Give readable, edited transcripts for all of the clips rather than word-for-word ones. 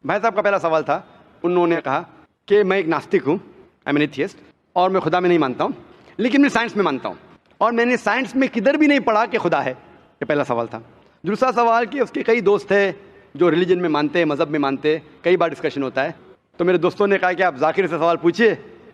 भाई साहब का पहला सवाल था, उन्होंने कहा कि मैं एक नास्तिक हूँ, आई एम एन एथियस्ट, और मैं खुदा में नहीं मानता हूँ, लेकिन मैं साइंस में मानता हूँ, और मैंने साइंस में किधर भी नहीं पढ़ा कि खुदा है। ये पहला सवाल था। दूसरा सवाल कि उसके कई दोस्त हैं जो रिलीजन में मानते हैं, मज़हब में मानते हैं, कई बार डिस्कशन होता है। तो मेरे दोस्तों ने कहा कि आप जाकिर से सवाल पूछिए,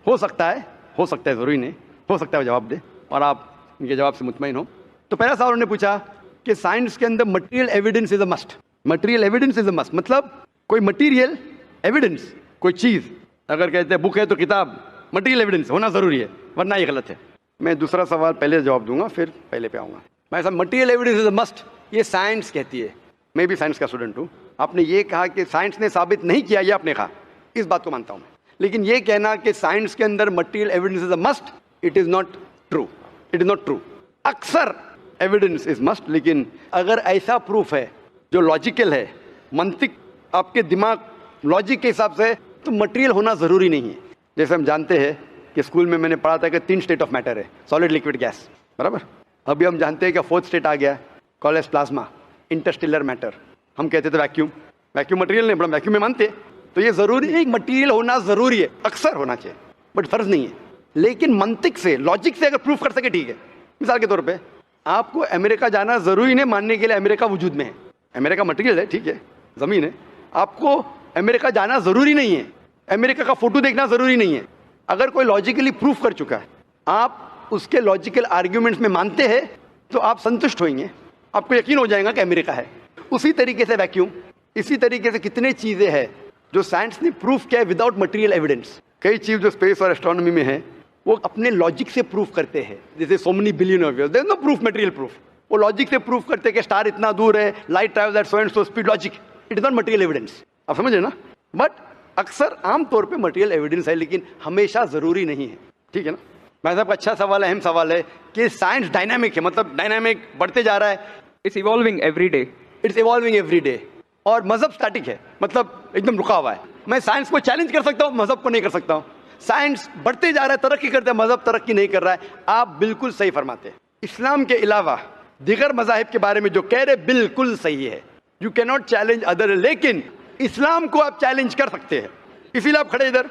हो सकता है, ज़रूरी नहीं, हो सकता है वो जवाब दे और आप उनके जवाब से मुतमईन हो। तो पहला सवाल उन्होंने पूछा कि साइंस के अंदर material evidence is a must. Material evidence is a must मतलब कोई मटेरियल एविडेंस, कोई चीज़ अगर कहते हैं बुक है तो किताब, मटेरियल एविडेंस होना ज़रूरी है, वरना ये गलत है। मैं दूसरा सवाल पहले जवाब दूंगा, फिर पहले पे आऊँगा। मैं ऐसा material evidence is a must, ये साइंस कहती है। मैं भी साइंस का स्टूडेंट हूँ। आपने ये कहा कि साइंस ने साबित नहीं किया, ये आपने कहा, इस बात को मानता हूँ मैं। लेकिन ये कहना कि साइंस के अंदर material evidence is a must, it is not true, it is not true. अक्सर एविडेंस इज मस्ट, लेकिन अगर ऐसा प्रूफ है जो लॉजिकल है, मंतिक आपके दिमाग लॉजिक के हिसाब से, तो मटेरियल होना ज़रूरी नहीं है। जैसे हम जानते हैं कि स्कूल में मैंने पढ़ा था कि 3 स्टेट ऑफ मैटर है, सॉलिड, लिक्विड, गैस, बराबर। अभी हम जानते हैं कि 4th स्टेट आ गया है, कॉलेज प्लाज्मा, इंटरस्टेलर मैटर। हम कहते थे वैक्यूम, वैक्यूम मटेरियल नहीं, बड़ा वैक्यूम में मानते। तो ये ज़रूरी है, मटेरियल होना ज़रूरी है, अक्सर होना चाहिए, बट फ़र्ज़ नहीं है। लेकिन मंतिक से, लॉजिक से अगर प्रूफ कर सके ठीक है। मिसाल के तौर पे आपको अमेरिका जाना ज़रूरी नहीं मानने के लिए अमेरिका वजूद में है, अमेरिका मटेरियल है, ठीक है, ज़मीन है। आपको अमेरिका जाना ज़रूरी नहीं है, अमेरिका का फ़ोटो देखना ज़रूरी नहीं है। अगर कोई लॉजिकली प्रूफ कर चुका है, आप उसके लॉजिकल आर्ग्यूमेंट्स में मानते हैं, तो आप संतुष्ट होंगे, आपको यकीन हो जाएगा कि अमेरिका है। उसी तरीके से वैक्यूम, इसी तरीके से कितने चीज़ें हैं जो साइंस ने प्रूफ किया है विदाउट मटेरियल एविडेंस। कई चीज़ जो स्पेस और एस्ट्रोनॉमी में है वो अपने लॉजिक से प्रूफ करते हैं, जैसे so many billion of years, there is no proof, material proof. वो लॉजिक से प्रूफ करते हैं कि स्टार इतना दूर है, light travels at so and so speed, logic, it is not material evidence. आप समझे ना? बट अक्सर आमतौर पे मटेरियल एविडेंस है, लेकिन हमेशा ज़रूरी नहीं है, ठीक है ना? भाई साहब का अच्छा सवाल है, अहम सवाल है कि साइंस डायनामिक है, मतलब डायनामिक बढ़ते जा रहा है, it's evolving every day, it's evolving every day. और मजहब स्टैटिक है, मतलब एकदम रुका हुआ है। मैं साइंस को चैलेंज कर सकता हूँ, मजहब को नहीं कर सकता हूँ। साइंस बढ़ते जा रहा है, तरक्की करता है, मजहब तरक्की नहीं कर रहा है। आप बिल्कुल सही फरमाते हैं। इस्लाम के अलावा दिगर मजाहिब के बारे में जो कह रहे बिल्कुल सही है। You can not challenge other, लेकिन इस्लाम को आप चैलेंज कर सकते हैं। इसीलिए आप खड़े इधर,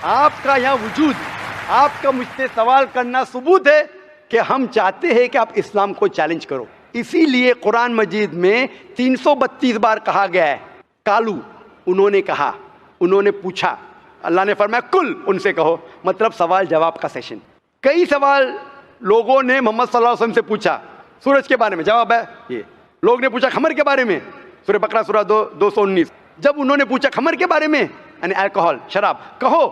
आपका यहाँ वजूद, आपका मुझसे सवाल करना सबूत है कि हम चाहते हैं कि आप इस्लाम को चैलेंज करो। इसीलिए कुरान मजीद में 332 बार कहा गया है कालू, उन्होंने कहा, उन्होंने पूछा। अल्लाह ने फरमाया कुल, उनसे कहो, मतलब सवाल जवाब का सेशन। कई सवाल लोगों ने मोहम्मद सल्लल्लाहु अलैहि वसल्लम से पूछा, सूरज के बारे में जवाब है ये। लोग ने पूछा खमर के बारे में, सूरह बकरा सूरह 219। जब उन्होंने पूछा खमर के बारे में, यानी अल्कोहल, शराब, कहो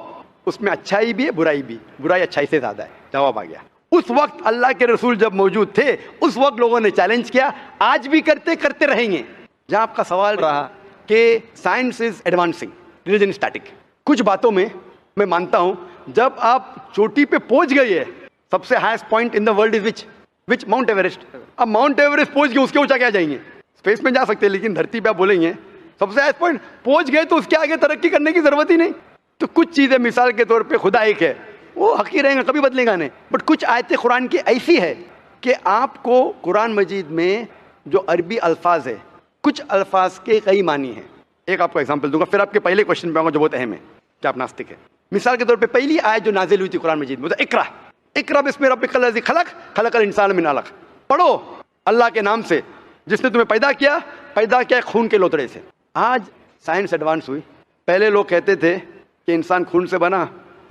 उसमें अच्छाई भी है, बुराई भी, बुराई अच्छाई से ज्यादा है, जवाब आ गया। उस वक्त अल्लाह के रसूल जब मौजूद थे, उस वक्त लोगों ने चैलेंज किया, आज भी करते रहेंगे। जहां आपका सवाल रहा कि science is advancing, religion static, कुछ बातों में मैं मानता हूं, जब आप चोटी पे पहुंच गए है, सबसे highest point in the world is which mount Everest. अब माउंट एवरेस्ट पहुंच गए, उसके ऊंचा क्या जाएंगे? स्पेस में जा सकते हैं, लेकिन धरती पे आप बोलेंगे सबसे हाईएस्ट पॉइंट पहुंच गए तो उसके आगे तरक्की करने की जरूरत ही नहीं। तो कुछ चीजें, मिसाल के तौर पे खुदा एक है, वो हकी रहेगा, कभी बदलेगा नहीं। बट कुछ आयतें कुरान की ऐसी है कि आपको कुरान मजीद में जो अरबी अल्फाज है, कुछ अल्फाज के कई मानी हैं। एक आपको एग्जांपल दूंगा, फिर आपके पहले क्वेश्चन पे आऊंगा जो बहुत अहम है कि आप नास्तिक है। मिसाल के तौर पे पहली आयत जो नाजिल हुई थी कुरान मजीद में, तो इकरा इकरा बिस्मि रब्बिकल लज़ी खलक खलकल इंसान मिन अलक, पढ़ो अल्लाह के नाम से जिसने तुम्हें पैदा किया खून के लोतड़े से। आज साइंस एडवांस हुई, पहले लोग कहते थे कि इंसान खून से बना,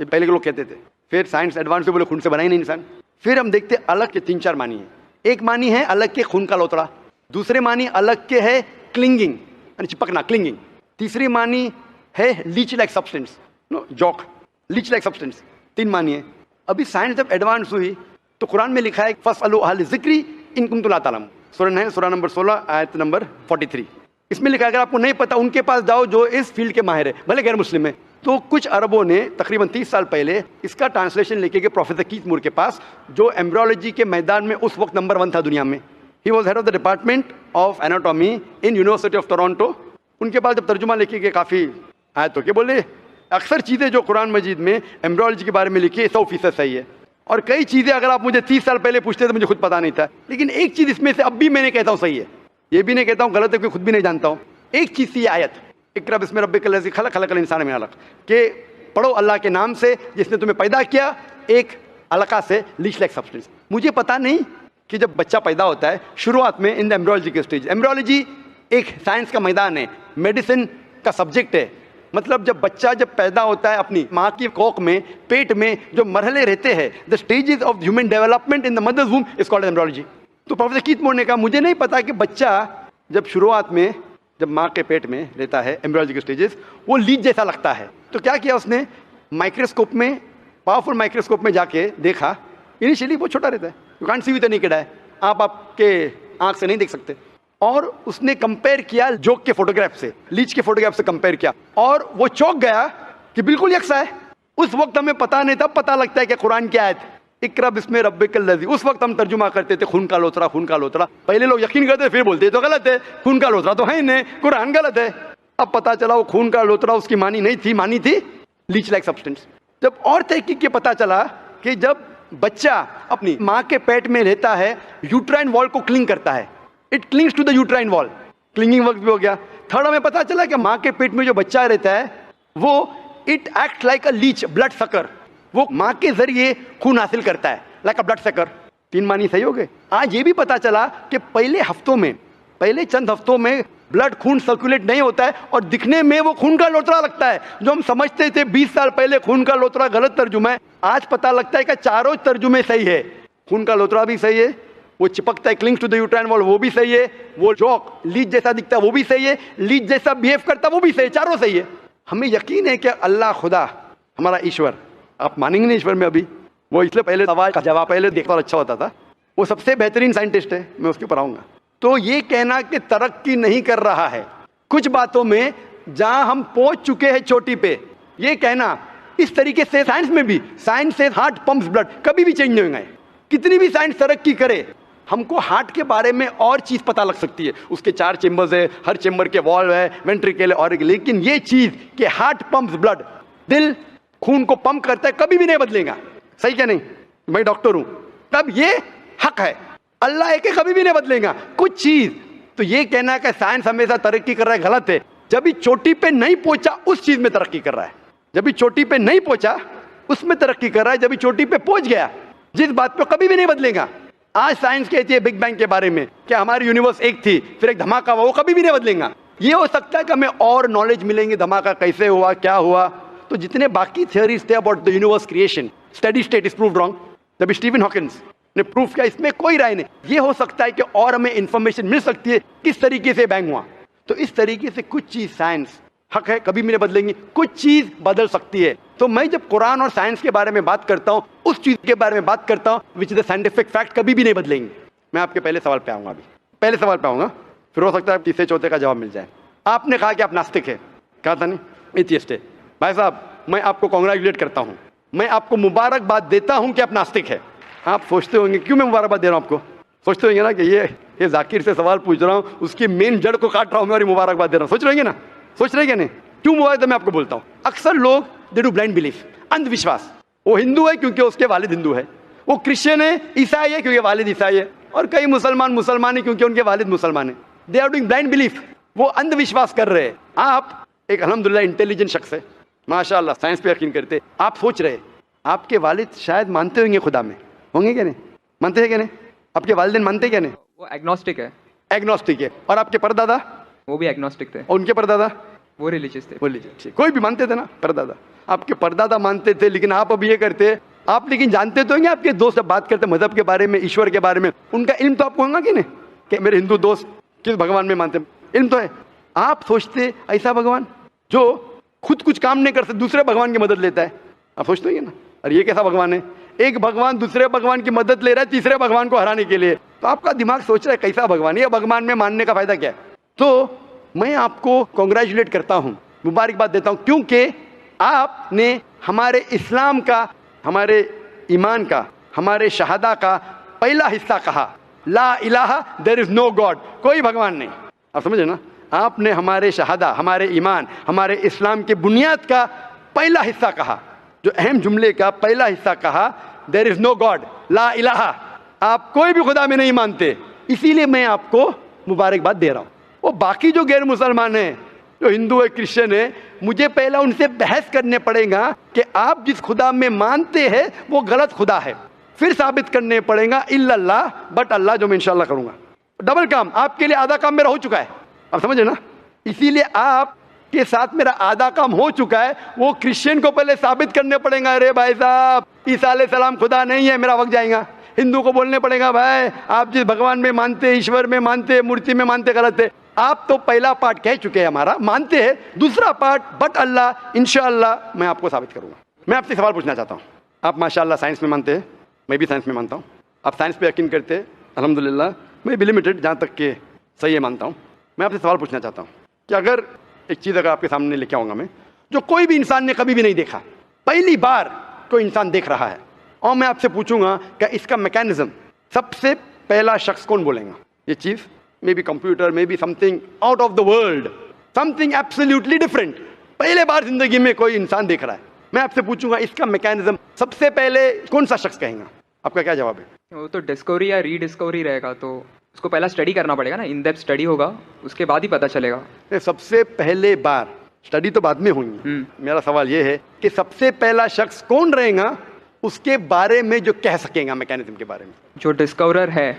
ये पहले के लोग कहते थे, फिर साइंस एडवांस हुई, बोले खून से बना ही नहीं इंसान। फिर हम देखते अलग के 3-4 मानी है। एक मानी है अलग के खून का लोतड़ा, दूसरे मानी अलग के है क्लिंगिंग, यानी चिपकना, क्लिंगिंग। तीसरी मानी है leech like substance, no joke, leech like substance. 3 मानी है। अभी साइंस जब एडवांस हुई तो कुरान में लिखा है फस्अलू अहल ज़िक्री इन कुंतुम ला तालमून, सूरह नंबर 16 आयत नंबर 43। इसमें लिखा है अगर आपको नहीं पता उनके पास जाओ जो इस फील्ड के माहिर है, भले गैर मुस्लिम है। तो कुछ अरबों ने तकरीबन 30 साल पहले इसका ट्रांसलेशन लेके गए प्रोफेसर कीथ मूर के पास, जो एम्ब्रियोलॉजी के मैदान में उस वक्त नंबर 1 था दुनिया में। He was head of the department of anatomy in university of Toronto. उनके पास जब तर्जुमा लेके गए काफ़ी आयतों के, बोले अक्सर चीज़ें जो कुरान मजीद में एम्ब्रियोलॉजी के बारे में लिखी है 100% सही है, और कई चीज़ें अगर आप मुझे 30 साल पहले पूछते तो मुझे खुद पता नहीं था, लेकिन एक चीज़ इसमें से अब भी मैंने कहता हूँ सही है, ये भी नहीं कहता हूँ गलत है, क्योंकि खुद भी नहीं जानता हूँ। एक चीज़ थी आयत, इकरा बिस्मि रब्बिकल लज़ी खलक़ खलक़ल इंसान मिन अलक़, कि पढ़ो अल्लाह के नाम से जिसने तुम्हें पैदा किया एक अलका से, लीच लाइक सब्सटेंस। मुझे पता नहीं कि जब बच्चा पैदा होता है शुरुआत में इन द एम्ब्रियोलॉजी के स्टेज, एम्ब्रियोलॉजी एक साइंस का मैदान है, मेडिसिन का सब्जेक्ट है। मतलब जब बच्चा जब पैदा होता है अपनी माँ की कोख में, पेट में जो मरहले रहते हैं, the stages of human development in the mother's womb is called embryology. तो प्रोफेसर कीथ मोर ने कहा मुझे नहीं पता कि बच्चा जब शुरुआत में जब माँ के पेट में रहता है एम्ब्रियोलॉजी के स्टेजेस वो लीच जैसा लगता है। तो क्या किया उसने, माइक्रोस्कोप में, पावरफुल माइक्रोस्कोप में जाके देखा। इनिशियली वो छोटा रहता है, you can't see with any kid, आप आपके आंख से नहीं देख सकते। और उसने कंपेयर किया जोक के फोटोग्राफ से, लीच के फोटोग्राफ से कंपेयर किया, और वो चौंक गया कि बिल्कुल यकसा है। उस वक्त हमें पता नहीं था, पता लगता है कि कुरान की आयत इकरा बिस्मि रब्बिकल लज़ी, उस वक्त हम तर्जुमा करते थे खून का लोतरा, खून का लोतरा। पहले लोग यकीन करते फिर बोलते तो गलत है, खून का लोतरा तो है ही नहीं, कुरान गलत है। अब पता चला वो खून का लोतरा उसकी मानी नहीं थी, मानी थी लीच लाइक सब्सटेंस। जब और तहकीक के पता चला कि जब बच्चा अपनी माँ के पेट में रहता है यूट्राइन वॉल को क्लिंग करता है, it clings to the uterine wall, clinging work भी हो गया। थर्ड हमें पता चला कि माँ के पेट में जो बच्चा रहता है वो it act like a leech, blood sucker, वो माँ के जरिए खून हासिल करता है, लाइक अ ब्लड सकर। 3 मानी सही हो गए। आज ये भी पता चला कि पहले चंद हफ्तों में ब्लड खून सर्कुलेट नहीं होता है और दिखने में वो खून का लोतरा लगता है। जो हम समझते थे 20 साल पहले खून का लोतरा गलत तर्जुमा है, आज पता लगता है कि चारों तर्जुमे सही है। खून का लोतरा भी सही है, वो चिपकता है clings to the uterine wall वो भी सही है, वो जॉक लीच जैसा दिखता है वो भी सही है, लीच जैसा बिहेव करता है वो भी सही है, चारों सही है। हमें यकीन है कि अल्लाह खुदा हमारा ईश्वर, आप मानेंगे नहीं ईश्वर में अभी, वो इसलिए पहले सवाल का जवाब पहले देखता और अच्छा होता था, वो सबसे बेहतरीन साइंटिस्ट है, मैं उसके ऊपर आऊँगा। तो ये कहना कि तरक्की नहीं कर रहा है कुछ बातों में जहां हम पहुंच चुके हैं चोटी पे, ये कहना इस तरीके से साइंस में भी, साइंस से हार्ट पंप्स ब्लड, कभी भी चेंज नहीं होंगे। कितनी भी साइंस तरक्की करे, हमको हार्ट के बारे में और चीज पता लग सकती है, उसके 4 चेंबर्स है, हर चेंबर के वॉल्व है, वेंट्रिकल है, और लेकिन ये चीज कि हार्ट पंप्स ब्लड, दिल खून को पंप करता है, कभी भी नहीं बदलेगा। सही क्या नहीं? मैं डॉक्टर हूं, तब ये हक है, अल्लाह है कि कभी भी नहीं बदलेगा कुछ चीज। तो ये कहना कि साइंस हमेशा तरक्की कर रहा है गलत है। जब भी चोटी पे नहीं पहुंचा उस चीज में तरक्की कर रहा है, जब भी चोटी पे नहीं पहुंचा उसमें तरक्की कर रहा है, जब भी चोटी पे पहुंच गया जिस बात पे कभी भी नहीं बदलेगा। आज साइंस कहती है बिग बैंग के बारे में कि हमारी यूनिवर्स एक थी फिर एक धमाका हुआ, वो कभी भी नहीं बदलेगा। ये हो सकता है कि हमें और नॉलेज मिलेंगे, धमाका कैसे हुआ, क्या हुआ। तो जितने बाकी थियोरीज थे about the universe creation, steady state is proved wrong, जब स्टीफन हॉकिंस ने प्रूफ किया, इसमें कोई राय नहीं। ये हो सकता है कि और हमें इंफॉर्मेशन मिल सकती है किस तरीके से बैंग हुआ। तो इस तरीके से कुछ चीज साइंस हक है, कभी भी नहीं बदलेंगी, कुछ चीज बदल सकती है। तो मैं जब कुरान और साइंस के बारे में बात करता हूं, उस चीज के बारे में बात करता हूं विच द साइंटिफिक फैक्ट कभी भी नहीं बदलेंगे। मैं आपके पहले सवाल पे आऊंगा, अभी पहले सवाल पे आऊंगा, फिर हो सकता है तीसरे चौथे का जवाब मिल जाए। आपने कहा कि आप नास्तिक है, कहा था नहीं, एथियस्ट है। भाई साहब मैं आपको कॉन्ग्रेचुलेट करता हूं, मैं आपको मुबारकबाद देता हूं कि आप नास्तिक है। आप सोचते होंगे क्यों मैं मुबारकबाद दे रहा हूं आपको, सोचते होंगे ना कि ये जाकिर से सवाल पूछ रहा हूं, उसकी मेन जड़ को काट रहा हूं और मुबारकबाद दे रहा हूं, सोच रहेंगे ना, सोच रहे नहीं? क्यों मुबारक? मैं आपको बोलता हूं, अक्सर लोग दे डू ब्लाइंड बिलीफ, अंधविश्वास। वो हिंदू है क्योंकि उसके वालिद हिंदू है, वो क्रिश्चियन है, ईसाई है क्योंकि वालिद ईसाई है, और कई मुसलमान है क्योंकि उनके वालिद मुसलमान है। They are doing blind belief, वो अंधविश्वास कर रहे हैं। आप एक अल्हम्दुलिल्लाह इंटेलिजेंट शख्स है, माशाअल्लाह, साइंस पे यकीन करते। आप सोच रहे आपके वालिद शायद मानते होंगे खुदा में, होंगे क्या नहीं? मानते हैं क्या नहीं? आपके वालिदैन मानते क्या नहीं? वो एग्नोस्टिक है। एग्नोस्टिक है। और आपके परदादा? वो भी एग्नोस्टिक थे। और उनके परदादा? वो रिलीजियस थे। रिलीजियस, कोई भी मानते थे ना, परदादा। आपके परदादा मानते थे, लेकिन आप अब ये करते, आप लेकिन जानते तो होंगे आपके दोस्त जब बात करते मजहब के बारे में, ईश्वर के बारे में, उनका इल्म तो आपको होगा कि नहीं कि मेरे हिंदू दोस्त किस भगवान में मानते, इल्म तो है। आप सोचते ऐसा भगवान जो खुद कुछ काम नहीं कर सकते, दूसरे भगवान की मदद लेता है, आप सोचते होंगे ना, और ये कैसा भगवान है? एक भगवान दूसरे भगवान की मदद ले रहा है तीसरे भगवान को हराने के लिए। तो आपका दिमाग सोच रहा है कैसा भगवान, ये भगवान में मानने का फायदा क्या है? तो मैं आपको कॉन्ग्रेचुलेट करता हूं, मुबारकबाद देता हूं, क्योंकि आपने हमारे इस्लाम का, हमारे ईमान का, हमारे शहादा का पहला हिस्सा कहा, ला इलाहा, देयर इज नो गॉड, कोई भगवान नहीं। आप समझे ना? आपने हमारे शहादा, हमारे ईमान, हमारे इस्लाम की बुनियाद का पहला हिस्सा कहा, जो अहम जुमले का पहला हिस्सा कहा, देयर इज नो गॉड, ला इलाहा, आप कोई भी खुदा में नहीं मानते। इसीलिए मैं आपको मुबारकबाद दे रहा हूं। वो बाकी जो गैर मुसलमान हैं जो हिंदू है क्रिश्चियन है, मुझे पहले उनसे बहस करने पड़ेगा कि आप जिस खुदा में मानते हैं वो गलत खुदा है, फिर साबित करने पड़ेगा इल्लल्लाह बट अल्लाह, जो मैं इंशाल्लाह करूंगा। डबल काम, आपके लिए आधा काम मेरा हो चुका है, आप समझे ना। इसीलिए आप के साथ मेरा आधा काम हो चुका है, वो क्रिश्चियन को पहले साबित करने पड़ेगा, अरे भाई साहब ईसा अलैहिस्सलाम खुदा नहीं है, मेरा वक्त जाएगा। हिंदू को बोलने पड़ेगा, भाई आप जिस भगवान में मानते, ईश्वर में मानते, मूर्ति में मानते, गलत है। आप तो पहला पार्ट कह चुके हैं हमारा, मानते हैं। दूसरा पार्ट बट अल्लाह, इंशाअल्लाह मैं आपको साबित करूंगा। मैं आपसे सवाल पूछना चाहता हूँ, आप माशाअल्लाह साइंस में मानते हैं, मैं भी साइंस में मानता हूँ। आप साइंस पे यकीन करते हैं, अल्हम्दुलिल्लाह, मैं भी लिमिटेड जहाँ तक के सही है मानता हूँ। मैं आपसे सवाल पूछना चाहता हूँ कि अगर एक चीज़ अगर आपके सामने लेके आऊँगा मैं, जो कोई भी इंसान ने कभी भी नहीं देखा, पहली बार कोई इंसान देख रहा है, और मैं आपसे पूछूंगा कि इसका मैकेनिज्म, सबसे पहला शख्स कौन बोलेगा? ये चीज़ may be computer, may be something out of the world, something absolutely different, पहले बार जिंदगी में कोई इंसान देख रहा है। मैं आपसे पूछूंगा इसका मैकेनिज्म सबसे पहले कौन सा शख्स कहेगा? आपका क्या जवाब है? वो तो डिस्कवरी या रीडिस्कवरी रहेगा, तो उसको पहला स्टडी करना पड़ेगा ना, इन डेप्थ स्टडी होगा, उसके बाद ही पता चलेगा। सबसे पहले बार, स्टडी तो बाद में हुई। मेरा सवाल ये है कि सबसे पहला शख्स कौन रहेगा उसके बारे में जो कह सकेगा मैकेनिज्म के बारे में? जो डिस्कवरर है,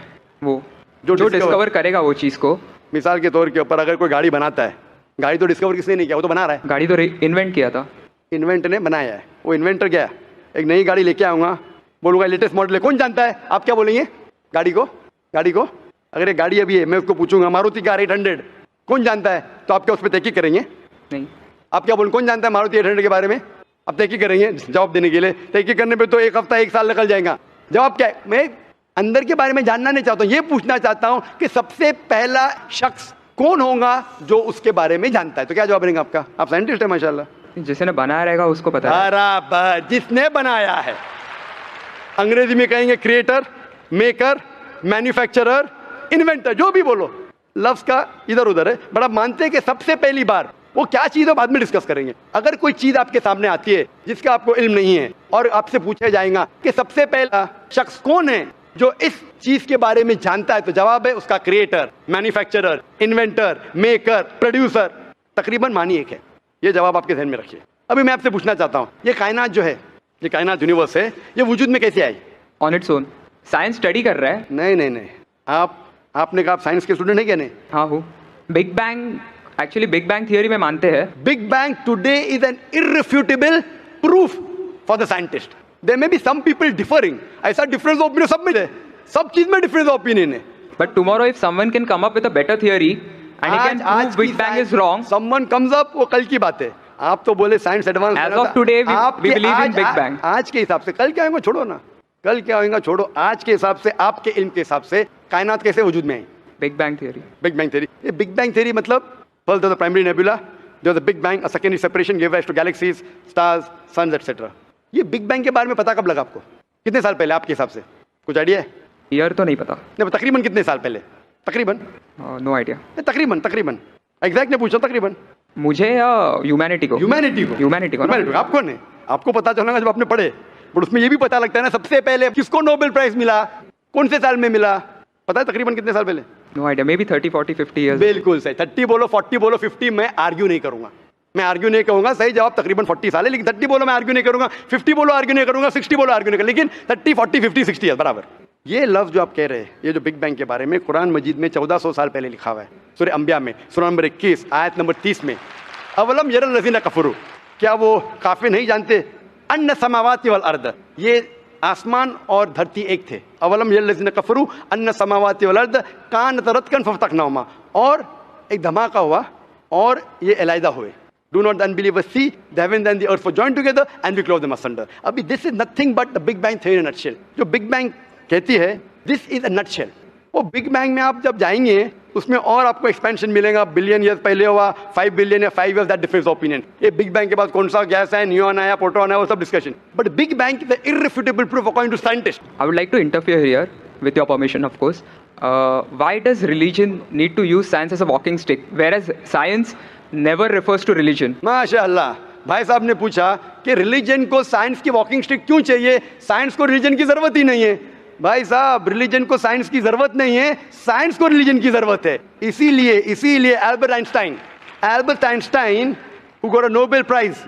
वो जो डिस्कवर करेगा वो चीज़ को। मिसाल के तौर के ऊपर अगर कोई गाड़ी बनाता है, गाड़ी तो डिस्कवर किसने नहीं किया, वो तो बना रहा है। गाड़ी तो इन्वेंट किया था, इन्वेंटर ने बनाया है। वो इन्वेंटर गया, एक नई गाड़ी लेके आऊँगा, बोलूँगा लेटेस्ट मॉडल है, कौन जानता है? आप क्या बोलेंगे? गाड़ी को अगर एक गाड़ी अभी है, मैं उसको पूछूंगा मारुति कार 800 कौन जानता है, तो आप क्या उस पर तहकीक करेंगे? नहीं। आप क्या बोलेंगे, कौन जानता है मारुति 800 के बारे में? आप तहकीक करेंगे जवाब देने के लिए? तहकीक करने पे तो एक हफ्ता एक साल निकल जाएगा। जवाब क्या है? मैं अंदर के बारे में जानना नहीं चाहता हूँ, ये पूछना चाहता हूँ कि सबसे पहला शख्स कौन होगा जो उसके बारे में जानता है। तो क्या जवाब रहेगा आपका? आप साइंटिस्ट है माशाल्लाह। जिसने बनाया रहेगा उसको पता है। बराबर, जिसने बनाया है। अंग्रेजी में कहेंगे क्रिएटर, मेकर, मैन्युफैक्चरर, इन्वेंटर, जो भी बोलो, लफ्ज का इधर उधर है। बड़ा मानते हैं कि सबसे पहली बार वो क्या चीज़ है बाद में डिस्कस करेंगे। अगर कोई चीज़ आपके सामने आती है जिसका आपको इल्म नहीं है और आपसे पूछा जाएगा कि सबसे पहला शख्स कौन है जो इस चीज़ के बारे में जानता है, तो जवाब है उसका creator, manufacturer, inventor, maker, producer. तकरीबन मानी एक है। ये जवाब आपके ध्यान में रखिए। अभी मैं आपसे पूछना चाहता हूँ, ये कायनात जो है, ये कायनात यूनिवर्स है, ये वजूद में कैसे आई? On its own. Science study कर रहा है। नहीं, आपने कहा आप साइंस के स्टूडेंट है क्या? नहीं। हाँ हूँ। Big bang, actually big bang theory में मानते हैं। Big bang today is an irrefutable proof for the scientist. There may be some people differing, ऐसा डिफरेंस ऑफ ओपिनियन सब में है, सब चीज में डिफरेंस ऑफ ओपिनियन है। But tomorrow if someone can come up with a better theory and he can prove big bang is wrong, someone comes up, वो कल की बात है। आप तो बोले science advance. Age of today we believe in big bang. आज के हिसाब से, कल क्या होगा छोड़ो ना, कल क्या होगा छोड़ो, आज के हिसाब से, आपके इल्म के हिसाब से कायनात कैसे वजूद में आई? Big bang theory. Big bang theory. ये बिग बैंग थियरी मतलब first there was the primary nebula, there was a big bang, a secondary separation gave rise to galaxies, stars, suns, etc. ये बिग बैंग के बारे में पता कब लगा आपको? कितने साल पहले आपके हिसाब से? कुछ आइडिया है? ईयर तो नहीं पता। नहीं, तकरीबन कितने साल पहले? तकरीबन? No idea. तकरीबन एग्जैक्ट नहीं पूछो, तकरीबन। मुझे या ह्यूमैनिटी को? ह्यूमैनिटी को। आपको नहीं, आपको पता चलेगा जब आपने पढ़े, बट उसमें ये भी पता लगता है ना सबसे पहले किसको नोबेल प्राइज मिला, कौन से साल में मिला, पता है तकरीबन कितने साल पहले? No idea, maybe 30, 40, 50 years. बिल्कुल सही। 30 बोलो, 40 बोलो, 50, मैं आर्ग्यू नहीं करूंगा। मैं आर्ग्यू नहीं कहूंगा, सही जवाब तकरीबन 40 साल है, लेकिन 30 बोलो मैं आर्ग्यू नहीं करूंगा, 50 बोलो आर्ग्यू नहीं करूंगा, 60 बोलो आर्ग्यू नहीं करूंगा, लेकिन 30, 40, 50, 60 है बराबर। ये लफ्ज जो आप कह रहे हैं, ये जो बिग बैंग के बारे में कुरान मजीद में 1400 साल पहले लिखा हुआ है। सूरह अंबिया में सूरह नंबर 21 आयत नंबर 30 में, अवलम यरल लज़ीना कफरू, क्या वो काफिर नहीं जानते, अन्ना समावाति वल अर्द, ये आसमान और धरती एक थे। अवलम यरल लज़ीना कफरू अन्ना समावाति वल अर्द कानत रतकन फफतकनाहुमा, और एक धमाका हुआ और ये अलहदा हुए। Do not the unbelievers see the heavens and the earth were joined together and we close them asunder. अभी this is nothing but the Big Bang theory in a nutshell. जो Big Bang कहती है, this is a nutshell. वो Big Bang में आप जब जाएंगे उसमें और आपको एक्सपेंशन मिलेगा, बिलियन ईयर्स पहले हुआ, 5 बिलियन या 5 ईयर्स, दैट डिफरेंस ओपिनियन। ये बिग बैंग के बाद कौन सा गैस है, न्यून आया, प्रोटॉन आया, वो सब discussion. But big bang is the irrefutable proof according to scientist. I would like to interfere here with your permission, of course. Why does religion need to use science as a walking stick, whereas science never refers to religion? माशाअल्लाह, भाई साहब ने पूछा कि religion को science की walking stick क्यों चाहिए, साइंस को रिलीजन की जरूरत ही नहीं है। भाई साहब, रिलीजन को साइंस की जरूरत नहीं है, साइंस को रिलीजन की जरूरत है। इसीलिए Albert Einstein Albert Einstein who got a Nobel Prize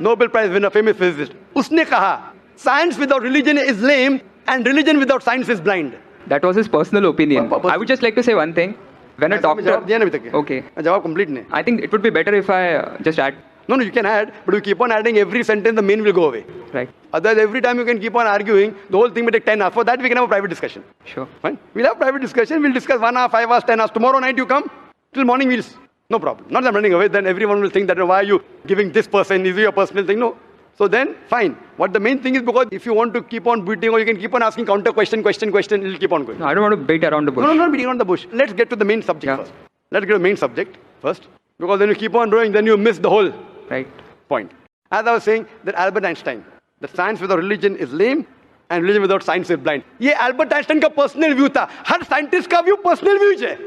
winner, famous physicist, उसने कहा science without religion is lame and religion without science is blind. That was his personal opinion. I would just like to say one thing. When a doctor... जवाब दिया ना अभी तक. Okay. जवाब complete नहीं. I think it would be better if I just add. No, you can add, but you keep on adding every sentence, the meaning will go away. Right. Otherwise, every time you can keep on arguing, the whole thing may take 10 hours. For that, we can have a private discussion. Sure. Fine. We'll have private discussion. We'll discuss 1 hour, 5 hours, 10 hours. Tomorrow night you come, till morning we'll... No problem. Not that I'm running away. Then everyone will think that, why are you giving this person? Is it your personal thing? No. So then, fine. What the main thing is, because if you want to keep on beating, or you can keep on asking counter question, it'll keep on going. No, I don't want to beat around the bush. No, not beating around the bush. Let's get to the main subject first. Let's get to the main subject first. Because then you keep on doing, then you miss the whole point. As I was saying, that Albert Einstein, that science without religion is lame and religion without science is blind. ये Albert Einstein का personal view था. हर scientist का view personal view है.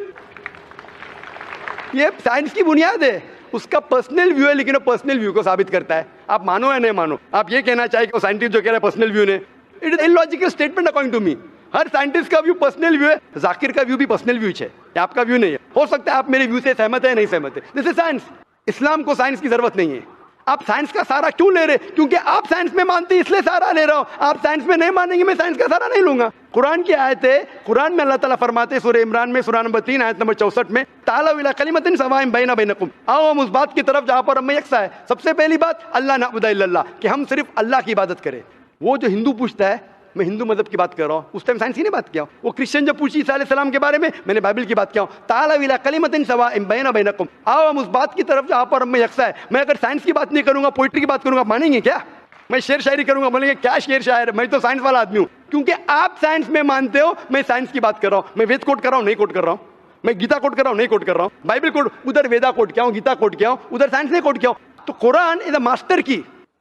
ये science की बुनियाद है. उसका पर्सनल व्यू है, लेकिन वो पर्सनल व्यू को साबित करता है. आप मानो या नहीं मानो, आप ये कहना चाहिए कि वो साइंटिस्ट जो कह रहा है पर्सनल व्यू ने, it is illogical statement according to me. हर साइंटिस्ट का व्यू पर्सनल व्यू है. जाकिर का व्यू भी पर्सनल व्यू है, आपका व्यू नहीं है. हो सकता है आप मेरे व्यू से सहमत है, नहीं सहमत है. This is science. इस्लाम को साइंस की जरूरत नहीं है. आप साइंस का सारा क्यों ले रहे? क्योंकि आप साइंस में मानते हैं, इसलिए सारा ले रहा हूं. आप साइंस में नहीं मानेंगे, मैं साइंस का सारा नहीं लूंगा. कुरान की आयत है, कुरान में अल्लाह ताला फरमाते, सूरह इमरान में सूरह नंबर 3 आयत नंबर 64 में, तालू इला कलिमतिन सवाइन बैना बैनकुम, आओ हम उस बात की तरफ जहां पर हम यकसा है. सबसे पहली बात, अल्लाह नअबुदु इल्लल्लाह, कि हम सिर्फ अल्लाह की इबादत करें. वो जो हिंदू पूछता है, मैं हिंदू मजहब की बात कर रहा हूँ, उस टाइम साइंस की नहीं बात किया. वो क्रिश्चियन जब पूछी ईसा अलैहिस्सलाम के बारे में, मैंने बाइबल की बात किया. तालू इला कलिमतिन सवाइन बैना बैनकुम, आओ हम उस बात की तरफ जहां पर हम यकसा है. मैं अगर साइंस की बात नहीं करूंगा, पोइट्री की बात करूंगा, मानेंगे क्या? मैं शेर शायरी करूंगा, बोलेंगे क्या शेर शायर, मैं तो साइंस वाला आदमी हूं. क्योंकि आप साइंस में मानते हो, मैं साइंस की बात कर रहा हूं. मैं वेद कोट कर रहा हूं, नहीं कोट कर रहा हूं. मैं गीता कोट कर रहा हूं, नहीं कोट कर रहा हूं. बाइबल कोट, उधर वेदा कोट किया हूं, गीता कोट किया हूं, उधर साइंस नहीं कोट किया हूं. तो कुरान इज अ मास्टर की,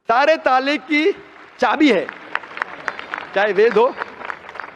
सारे ताले की चाबी है. चाहे वेद हो,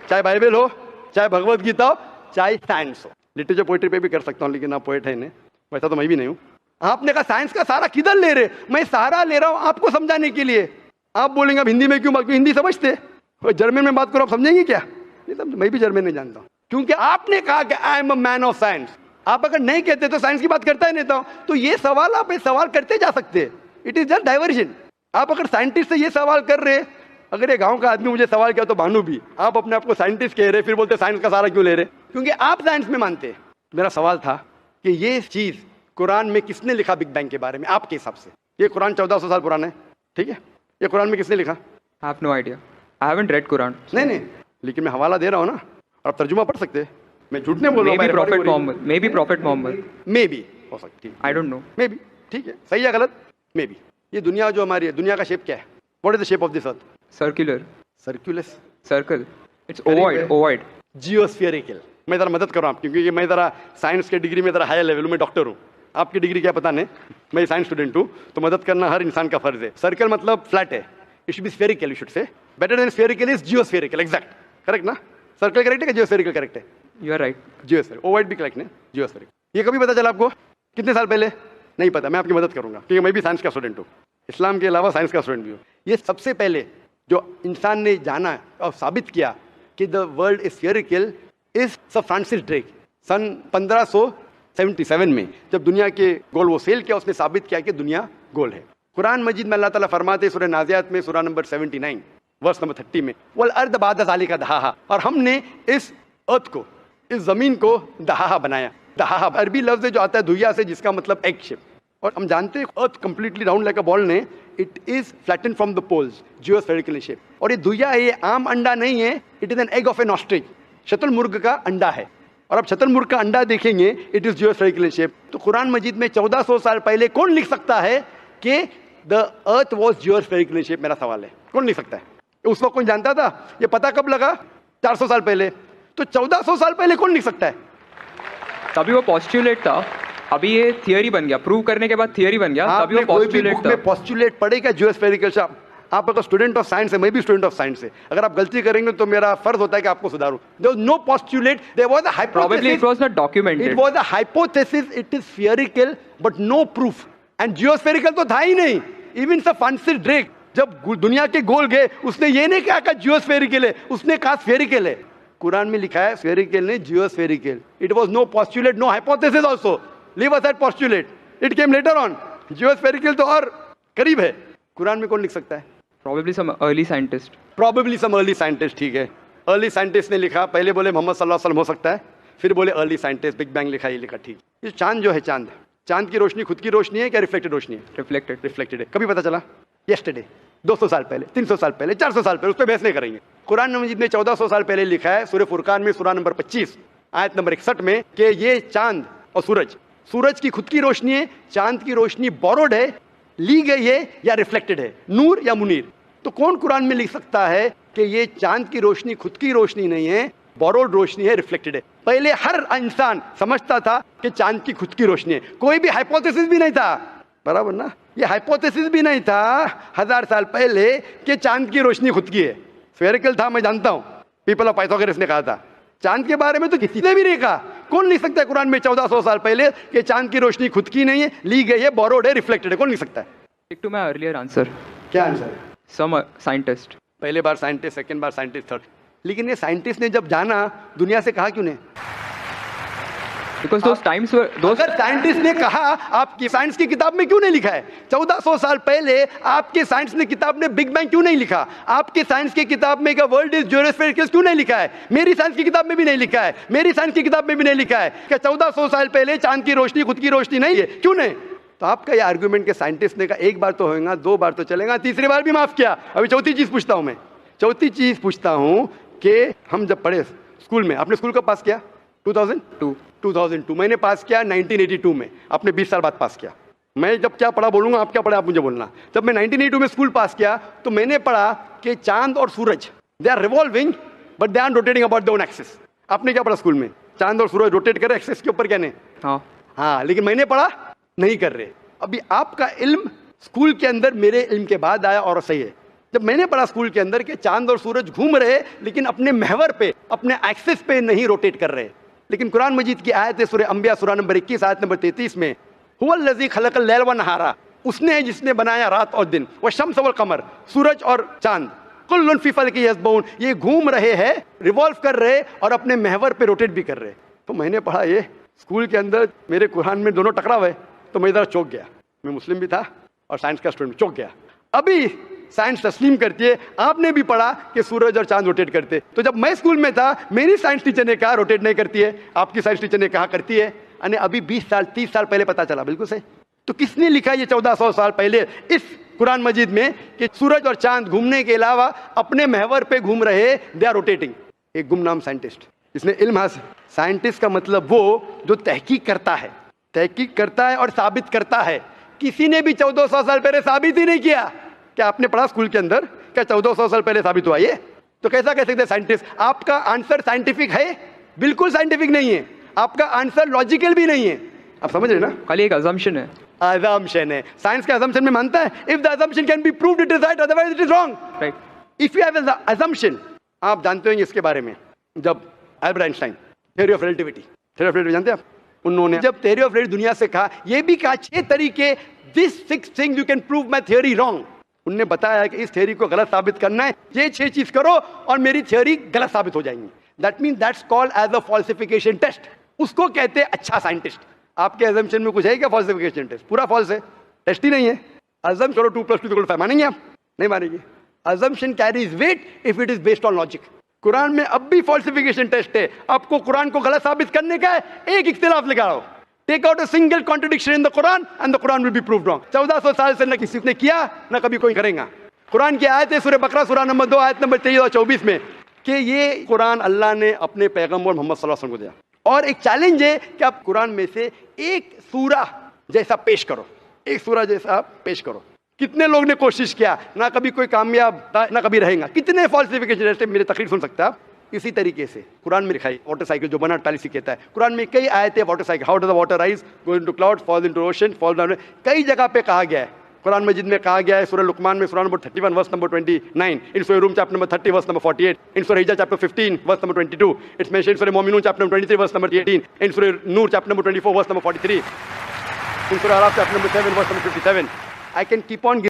चाहे बाइबल हो, चाहे भगवत गीता हो, चाहे साइंस हो. लिटरेचर पोइट्री पे भी कर सकता हूं, लेकिन आप पोइट है नहीं, वैसा तो मैं भी नहीं हूं. आपने कहा साइंस का सारा किधर ले रहे? मैं सारा ले रहा हूं आपको समझाने के लिए. आप बोलेंगे अब हिंदी में क्यों? हिंदी समझते, जर्मन में बात करो, आप समझेंगे क्या? नहीं समझ. मैं भी जर्मन नहीं जानता हूं, क्योंकि आपने कहा कि I am a man of science. आप अगर नहीं कहते तो साइंस की बात करता ही नहीं था. तो ये सवाल आप सवाल करते जा सकते हैं. It is just diversion. आप अगर साइंटिस्ट से ये सवाल कर रहे, अगर ये गांव का आदमी मुझे सवाल किया तो भानु भी, आप अपने आप को साइंटिस्ट कह रहे, फिर बोलते साइंस का सारा क्यों ले रहे? क्योंकि आप साइंस में मानते हैं. मेरा सवाल था कि ये चीज कुरान में किसने लिखा बिग बैंग के बारे में आपके हिसाब से? ये कुरान 1400 साल पुराना है, ठीक है? ये कुरान में किसने लिखा? I have no idea. I haven't read Quran. नहीं, लेकिन मैं हवाला दे रहा हूँ ना, आप तर्जुमा पढ़ सकते हैं. मैं झूठ नहीं बोल रहा हूँ. Maybe Prophet Muhammad. Maybe Prophet Muhammad. Maybe हो सकती है. I don't know. Maybe. ठीक है, सही है गलत? Maybe. ये दुनिया जो हमारी है, दुनिया का शेप क्या है? What is the shape of this earth? Circular. Circulus. Circle. It's ovoid. Geospherical. मैं जरा मदद कर रहा हूँ, क्योंकि मैं जरा साइंस के डिग्री में जरा हायर लेवल में डॉक्टर हूँ. आपकी डिग्री क्या पता नहीं, मैं साइंस स्टूडेंट हूँ, तो मदद करना हर इंसान का फर्ज है. सर्कल मतलब फ्लैट है. It should be spherical, you should say. Better than spherical is geospherical. Exact, correct ना? सर्कल करेक्ट है कि जियोस्फेरिकल करेक्ट है? You are right. Geospherical. Ovoid भी करेक्ट है, जियोस्फेरिकल. ये कभी पता चला आपको? कितने साल पहले? नहीं पता. मैं आपकी मदद करूंगा, क्योंकि मैं भी साइंस का स्टूडेंट हूँ, इस्लाम के अलावा साइंस का स्टूडेंट भी हूँ. ये सबसे पहले जो इंसान ने जाना और साबित किया कि the world is spherical is sir Francis Drake. सन 1577 में जब दुनिया के गोल वो सेल किया, उसने साबित किया कि दुनिया गोल है. कुरान मजीद में अल्लाह ताला फरमाते सूरह नाज़ियात में सूरह नंबर 79 वर्स नंबर 30 में, वल अर्द बाद ज़ालिका दहाहा, और हमने इस अर्थ को, इस जमीन को दहाहा बनाया. दहाहा अरबी लफ्ज़ जो आता है दुहिया से, जिसका मतलब एग शेप. और हम जानते हैं earth completely round like a ball ने, it is flatten from the poles, geospherical shape. और ये दुहिया है, ये आम अंडा नहीं है. It is an egg of an ostrich. शतुरमुर्ग का अंडा है. और अब शतुरमुर्ग का अंडा देखेंगे, इट इज जियोस्फेरिकल शेप. तो कुरान मजीद में 1400 साल पहले कौन लिख सकता है कि द अर्थ वॉज जियोस्फेरिकल शेप? मेरा सवाल है, कौन लिख सकता है? उस वक्त कौन जानता था? ये पता कब लगा? 400 साल पहले. तो 1400 साल पहले कौन लिख सकता है? तभी वो पॉस्टुलेट था, अभी ये थियरी बन गया. प्रूव करने के बाद थियरी बन गया. तभी वो पॉस्टुलेट था. पॉस्टुलेट पढ़ेगा जियोस्फेरिकल शेप. आप अगर स्टूडेंट ऑफ साइंस है, मैं भी स्टूडेंट ऑफ साइंस है, अगर आप गलती करेंगे तो मेरा फर्ज होता है कि आपको सुधारूं. There was no postulate, there was a hypothesis. Probably it was not documented. It was a hypothesis. It is spherical, but no proof. And geospherical तो था ही नहीं. Even Sir Francis Drake जब दुनिया के गोल गए, उसने ये नहीं कहा जियोस्फेरिकल है, उसने कहा स्फेरिकल है. कुरान में लिखा है स्फेरिकल नहीं, जियोस्फेरिकल. It was no postulate, no hypothesis also. Leave aside postulate. It came later on. Geospherical तो और करीब है। कुरान में कौन लिख सकता है? Probably some early scientist. Probably some early scientist. ठीक है, अर्ली साइंटिस्ट ने लिखा। पहले बोले मोहम्मद सल्लल्लाहु अलैहि वसल्लम हो सकता है, फिर बोले अर्ली साइंटिस्ट, बिग बैंग लिखा, ये लिखा। ठीक, ये चांद जो है, चांद की रोशनी खुद की रोशनी है क्या रिफ्लेक्टेड रोशनी है? Reflected. रिफ्लेक्टेड है। कभी पता चला? यस्टरडे, 200 साल पहले, 300 साल पहले, 400 साल पहले, उस पर बहस नहीं करेंगे। कुरान मजीद ने 1400 साल पहले लिखा है, सूरह फुरकान में सूरा नंबर 25 आयत नंबर 61 में, कि ये चांद और सूरज की खुद की रोशनी है, चांद की रोशनी बोरोड है, ली गई है या रिफ्लेक्टेड है, नूर या मुनीर। तो कौन कुरान में लिख सकता है कि ये चांद की रोशनी खुद की रोशनी नहीं है, बोरोड रोशनी है, रिफ्लेक्टेड है? पहले हर इंसान समझता था कि चांद की खुद की रोशनी है, कोई भी हाइपोथेसिस भी नहीं था, बराबर ना? ये हाइपोथेसिस भी नहीं था 1000 साल पहले कि चांद की रोशनी खुद की है। स्फेरिकल था, मैं जानता हूं, पीपल ऑफ पाइथागोरस ने कहा था। चांद के बारे में तो किसी ने भी नहीं कहा। कौन लिख सकता है कुरान में 1400 साल पहले कि चांद की रोशनी खुद की नहीं है, ली गई है, बोरोड है, रिफ्लेक्टेड है? कौन लिख सकता है? Stick to my earlier answer. क्या आंसर है? Some scientist. पहले बार साइंटिस्ट, सेकंड बार साइंटिस्ट, थर्ड। लेकिन ये साइंटिस्ट ने जब जाना दुनिया से, कहा क्यों नहीं? Because those times were those. अगर साइंटिस्ट ने कहा, आपकी साइंस की किताब में क्यों नहीं लिखा है? 1400 साल पहले आपके साइंस ने किताब में बिग बैंग क्यों नहीं लिखा? आपके साइंस की किताब में वर्ल्ड इज जियोस्फेरिकल क्यों नहीं लिखा है? मेरी साइंस की किताब में भी नहीं लिखा है, मेरी साइंस की किताब में भी नहीं लिखा है कि 1400 साल पहले चांद की रोशनी खुद की रोशनी नहीं है। क्यों नहीं? तो आपका ये आर्गुमेंट के साइंटिस्ट ने कहा एक बार तो होगा, 2 बार तो चलेगा, तीसरी बार भी माफ किया। अभी चौथी चीज पूछता हूं मैं, चौथी चीज पूछता हूं कि हम जब पढ़े स्कूल में, आपने स्कूल कब पास किया? 2002। मैंने पास किया 1982 में, आपने 20 साल बाद पास किया। मैं जब क्या पढ़ा बोलूंगा, आप क्या पढ़ा आप मुझे बोलना। जब मैं 1982 में स्कूल पास किया तो मैंने पढ़ा कि चांद और सूरज, they are revolving but they are rotating about their own axis. आपने क्या पढ़ा स्कूल में? चांद और सूरज रोटेट कर रहे एक्सिस के ऊपर, क्या नहीं? हाँ, लेकिन मैंने पढ़ा नहीं कर रहे। अभी आपका इल्म स्कूल के अंदर मेरे इल्म के बाद आया, और सही है। जब मैंने पढ़ा स्कूल के अंदर कि चांद और सूरज घूम रहे लेकिन अपने महवर पे, अपने एक्सिस पे नहीं रोटेट कर रहे। लेकिन कुरान मजीद की आयत है सूरह अंबिया सूरा नंबर 21 आयत नंबर 33 में, हुवल्लज़ी खलक़ल लैल व नहारा, उसने है जिसने बनाया रात और दिन, व शम्स वल कमर, सूरज और चांद, कुल्लुन फी फलकी यस्बहून, ये घूम रहे हैं, रिवॉल्व कर रहे और अपने महवर पे रोटेट भी कर रहे। तो मैंने पढ़ा ये स्कूल के अंदर, मेरे कुरान में दोनों टकराव है, तो मैं इधर चौंक गया। मैं मुस्लिम भी था और साइंस का स्टूडेंट, चौंक गया। अभी साइंस तस्लीम करती है, आपने भी पढ़ा कि सूरज और चांद रोटेट करते। तो जब मैं स्कूल में था मेरी साइंस टीचर ने कहा रोटेट नहीं करती है, आपकी साइंस टीचर ने कहा करती है। यानी अभी 20 साल 30 साल पहले पता चला, बिल्कुल सही। तो किसने लिखा ये 1400 साल पहले इस कुरान मजीद में कि सूरज और चांद घूमने के अलावा अपने महवर पे घूम रहे, दे आर रोटेटिंग? एक गुमनाम साइंटिस्ट, इसने इल्म हासिल। साइंटिस्ट का मतलब वो जो तहकीक करता है और साबित करता है। किसी ने भी 1400 साल पहले साबित ही नहीं किया। क्या आपने पढ़ा स्कूल के अंदर क्या 1400 साल पहले साबित हुआ ये? तो कैसा कह सकते हैं साइंटिस्ट? आपका आंसर साइंटिफिक है? बिल्कुल साइंटिफिक नहीं है। आपका आंसर लॉजिकल भी नहीं है। आप समझ रहे ना? खाली एक assumption है। assumption है। साइंस का assumption में मानता है, if the assumption can be proved it is right, otherwise it is wrong. Right. If you have an assumption, आप जानते होंगे इसके बारे में, जब Albert Einstein theory of relativity जानते हैं आप? उन्होंने जब थ्योरी ऑफ रिलेटिविटी दुनिया से कहा, ये भी कहा 6 तरीके, this 6 things you can prove my theory wrong. उन्होंने बताया कि इस थ्योरी को गलत साबित करना है, ये 6 चीज करो और मेरी थ्योरी गलत साबित हो जाएंगी। That mean that's called as a falsification test. उसको कहते हैं अच्छा साइंटिस्ट। आपके assumption में कुछ है क्या फॉल्सिफिकेशन टेस्ट? पूरा फॉल्स है, टेस्ट ही नहीं है। assume करो 2 + 2 = 5, मानेंगे आप? नहीं मानेंगे। assumption carries weight if it is based on logic. Quran में अब भी फॉल्सिफिकेशन टेस्ट है। आपको कुरान को गलत साबित करने का है, एक इख्तिलाफ लगाओ, take out a single contradiction in the Quran and the Quran will be proved wrong. 1400 साल से न किसी ने किया न कभी कोई करेगा। कुरान की आयत है सूरह बकरा सूरा नंबर 2 आयत नंबर 23 और 24 में कि ये कुरान अल्लाह ने अपने पैगंबर मोहम्मद सल्लल्लाहु अलैहि वसल्लम को दिया, और एक चैलेंज है कि आप कुरान में से एक सूरा जैसा पेश करो, एक सूरा जैसा पेश करो। कितने लोग ने कोशिश किया, ना कभी कोई कामयाब ना कभी रहेगा। कितने फॉल्सिफिकेशन जैसे मेरे तकरीर सुन सकते हैं आप। इसी तरीके से कुरान में लिखा है वाटर साइकिल जो बना 48 कहता है। कुरान में कई आयतें water cycle, how does the water rise, go into cloud, falls into ocean, fall down, कई जगह पे कहा गया है। कुरान मजीद में कहा गया है सूरह लुकमान में सूरा number 31 verse number 29, in surah Rum chapter number 30 verse number 48, in surah Hijr chapter 15 verse number 22, it's mentioned in surah Muminun chapter number 23 verse number 18, in surah Noor chapter number 24 verse number 43, in surah Araf chapter number 7 verse number 57। I can keep on